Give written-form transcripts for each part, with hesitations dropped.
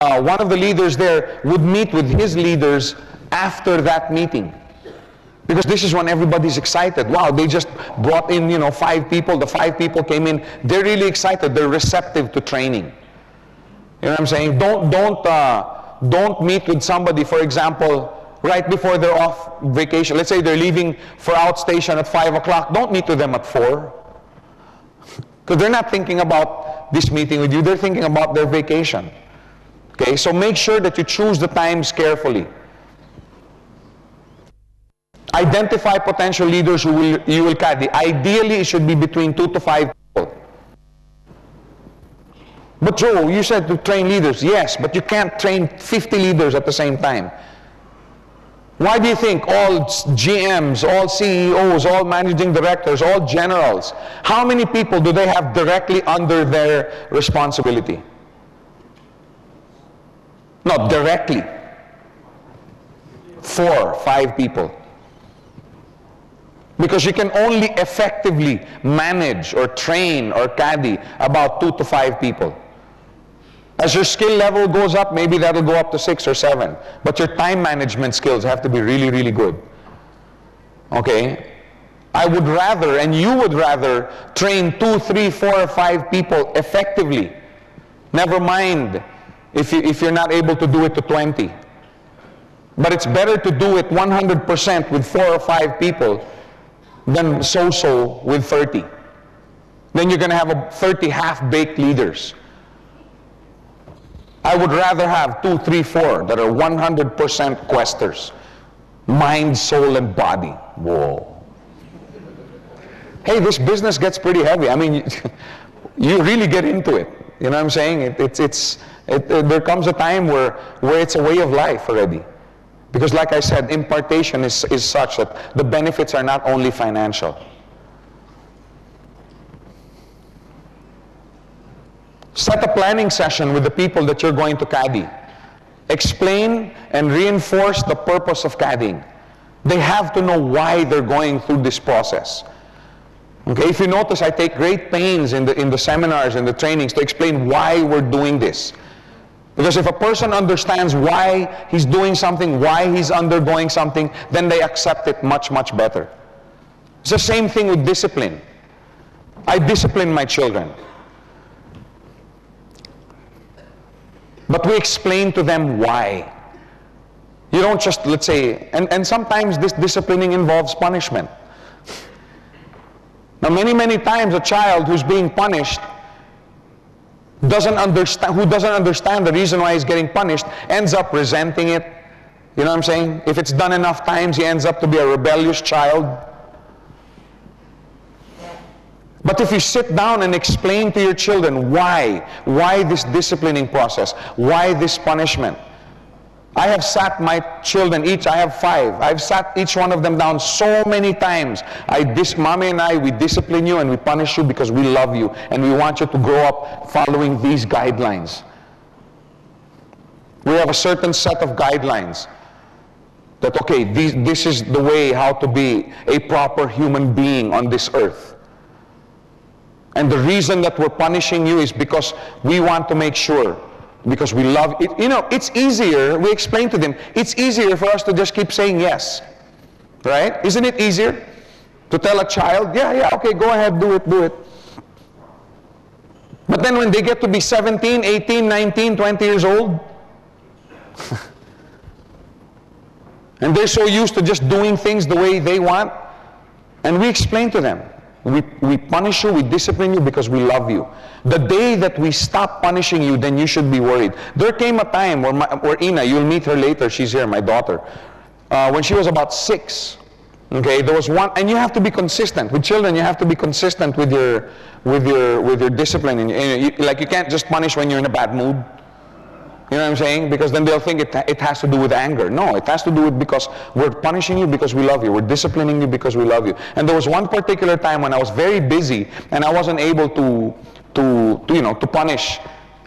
one of the leaders there would meet with his leaders after that meeting. Because this is when everybody's excited. Wow, they just brought in, 5 people. The 5 people came in. They're really excited. They're receptive to training. You know what I'm saying? Don't meet with somebody, for example, right before they're off vacation. Let's say they're leaving for outstation at 5 o'clock. Don't meet with them at 4. Because they're not thinking about this meeting with you. They're thinking about their vacation. Okay, so make sure that you choose the times carefully. Identify potential leaders who you will caddy. Ideally, it should be between 2 to 5 people. But Joe, you said to train leaders. Yes, but you can't train 50 leaders at the same time. Why do you think all GMs, all CEOs, all managing directors, all generals, how many people do they have directly under their responsibility? Not directly. 4, 5 people. Because you can only effectively manage or train or caddy about 2 to 5 people. As your skill level goes up, maybe that'll go up to 6 or 7. But your time management skills have to be really, really good. Okay? I would rather, and you would rather, train 2, 3, 4, or 5 people effectively. Never mind if you're not able to do it to 20. But it's better to do it 100% with 4 or 5 people than so-so with 30. Then you're going to have 30 half-baked leaders. I would rather have 2, 3, 4 that are 100% questers. Mind, soul, and body. Whoa. Hey, this business gets pretty heavy. I mean, you really get into it. You know what I'm saying? There comes a time where it's a way of life already. Because like I said, impartation is such that the benefits are not only financial. Set a planning session with the people that you're going to caddy. Explain and reinforce the purpose of caddying. They have to know why they're going through this process. Okay, if you notice, I take great pains in the seminars and the trainings to explain why we're doing this. Because if a person understands why he's doing something, why he's undergoing something, then they accept it much, much better. It's the same thing with discipline. I discipline my children. But we explain to them why. You don't just, let's say, and sometimes this disciplining involves punishment. Now, many, many times a child who's being punished who doesn't understand the reason why he's getting punished, ends up resenting it. You know what I'm saying? If it's done enough times, he ends up to be a rebellious child. But if you sit down and explain to your children why this disciplining process, why this punishment. I have sat my children, I have 5. I've sat each one of them down so many times. Mommy and I, we discipline you and we punish you because we love you and we want you to grow up following these guidelines. We have a certain set of guidelines that, okay, this is the way how to be a proper human being on this earth. And the reason that we're punishing you is because we want to make sure, because we love it. You know, it's easier, we explain to them, it's easier for us to just keep saying yes. Right? Isn't it easier to tell a child, yeah, okay, go ahead, do it. But then when they get to be 17, 18, 19, 20 years old, and they're so used to just doing things the way they want, and we explain to them, we punish you, we discipline you because we love you. The day that we stop punishing you, then you should be worried. There came a time where Ina, you'll meet her later, she's here, my daughter. When she was about 6, okay, there was one, and you have to be consistent. With children, you have to be consistent with your discipline. And like you can't just punish when you're in a bad mood. You know what I'm saying? Because then they'll think it has to do with anger. No, it has to do with because we're punishing you because we love you. We're disciplining you because we love you. And there was one particular time when I was very busy and I wasn't able to punish.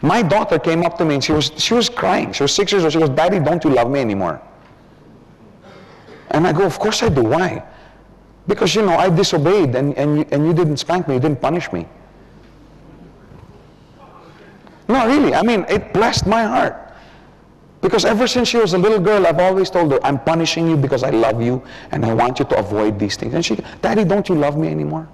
My daughter came up to me and she was crying. She was 6 years old. She goes, "Daddy, don't you love me anymore?" And I go, "Of course I do. Why?" "Because, I disobeyed and you didn't spank me. You didn't punish me." No, really, I mean, it blessed my heart. Because ever since she was a little girl, I've always told her, I'm punishing you because I love you and I want you to avoid these things. And she, Daddy, don't you love me anymore?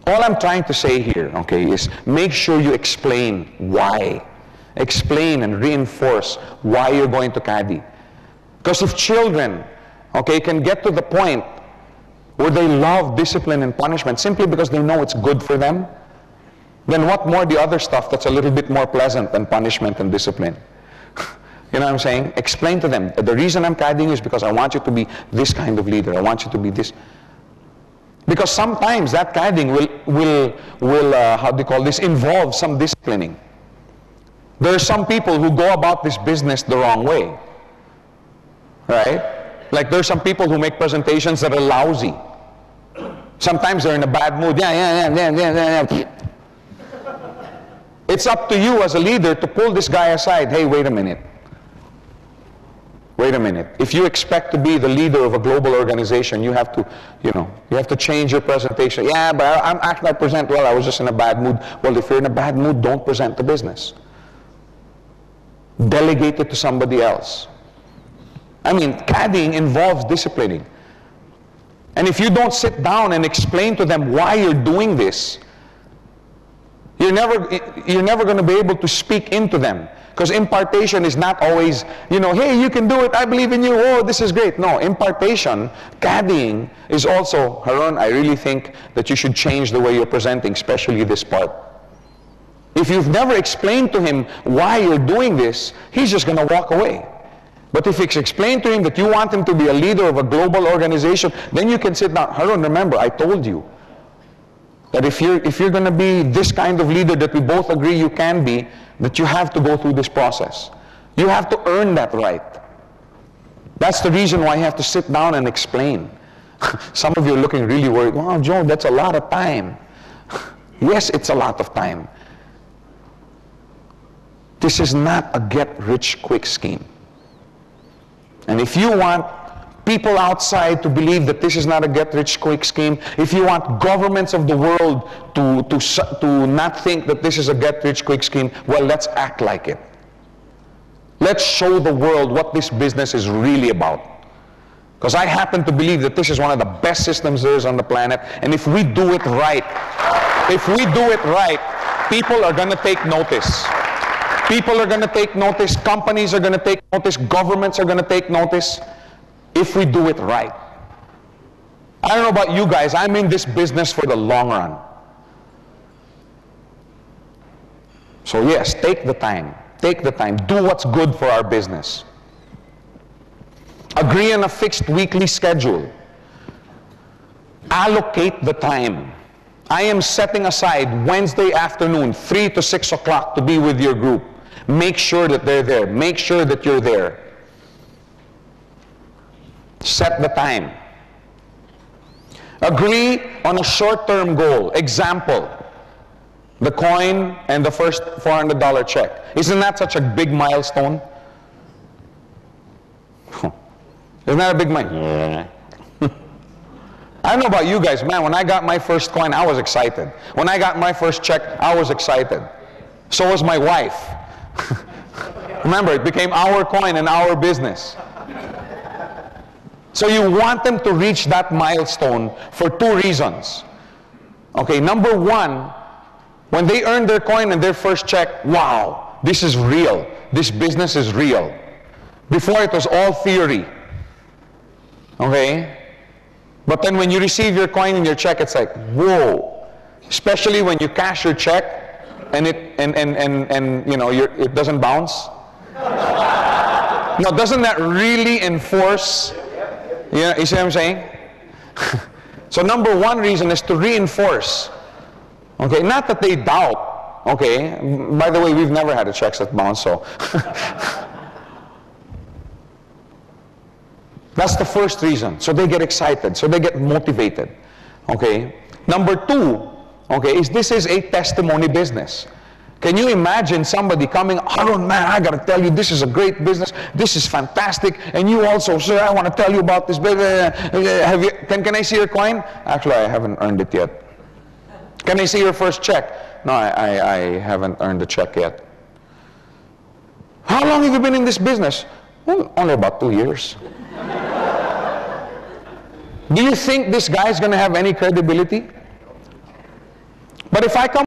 All I'm trying to say here, okay, is make sure you explain why. Explain and reinforce why you're going to caddy. Because if children, okay, can get to the point where they love discipline and punishment simply because they know it's good for them, then what more the other stuff that's a little bit more pleasant than punishment and discipline? You know what I'm saying? Explain to them, the reason I'm caddying is because I want you to be this kind of leader. I want you to be this. Because sometimes that caddying will how do you call this, involve some disciplining. There are some people who go about this business the wrong way. Right? Like there are some people who make presentations that are lousy. Sometimes they're in a bad mood. Yeah. It's up to you as a leader to pull this guy aside. Hey, wait a minute. Wait a minute. If you expect to be the leader of a global organization, you have to, you have to change your presentation. Yeah, but I'm actually I present well. I was just in a bad mood. Well, if you're in a bad mood, don't present the business. Delegate it to somebody else. I mean, caddying involves disciplining. And if you don't sit down and explain to them why you're doing this, you're never going to be able to speak into them. Because impartation is not always, hey, you can do it, I believe in you, oh, this is great. No, impartation, caddying is also, Haron, I really think that you should change the way you're presenting, especially this part. If you've never explained to him why you're doing this, he's just going to walk away. But if you explain to him that you want him to be a leader of a global organization, then you can sit down. Haron, remember, I told you that if you're going to be this kind of leader that we both agree you can be, that you have to go through this process. You have to earn that right. That's the reason why you have to sit down and explain. Some of you are looking really worried. Wow, Joe, that's a lot of time. Yes, it's a lot of time. This is not a get-rich-quick scheme. And if you want people outside to believe that this is not a get-rich-quick scheme, if you want governments of the world to not think that this is a get-rich-quick scheme, well, let's act like it. Let's show the world what this business is really about. Because I happen to believe that this is one of the best systems there is on the planet, and if we do it right, people are going to take notice. People are going to take notice, companies are going to take notice, governments are going to take notice, if we do it right. I don't know about you guys, I'm in this business for the long run. So yes, take the time, do what's good for our business. Agree on a fixed weekly schedule. Allocate the time. I am setting aside Wednesday afternoon, 3 to 6 o'clock to be with your group. Make sure that they're there. Make sure that you're there. Set the time. Agree on a short-term goal. Example, the coin and the first $400 check. Isn't that such a big milestone? Isn't that a big milestone? I don't know about you guys, man, when I got my first coin, I was excited. When I got my first check, I was excited. So was my wife. Remember, it became our coin and our business. So you want them to reach that milestone for 2 reasons. Okay, number 1, when they earn their coin and their first check, wow, this is real. This business is real. Before it was all theory. Okay? But then when you receive your coin and your check, it's like, whoa. Especially when you cash your check and it doesn't bounce. Now, doesn't that really enforce? You see what I'm saying? So number 1 reason is to reinforce. Okay, not that they doubt. Okay, by the way, we've never had a check that bounce, so. That's the first reason. So they get excited. So they get motivated. Okay. Number 2, okay, is this is a testimony business. Can you imagine somebody coming, Haron, man, I got to tell you, this is a great business. This is fantastic. And you also, sir, I want to tell you about this. Can I see your coin? Actually, I haven't earned it yet. Can I see your first check? No, I haven't earned the check yet. How long have you been in this business? Well, only about 2 years. Do you think this guy is going to have any credibility? But if I come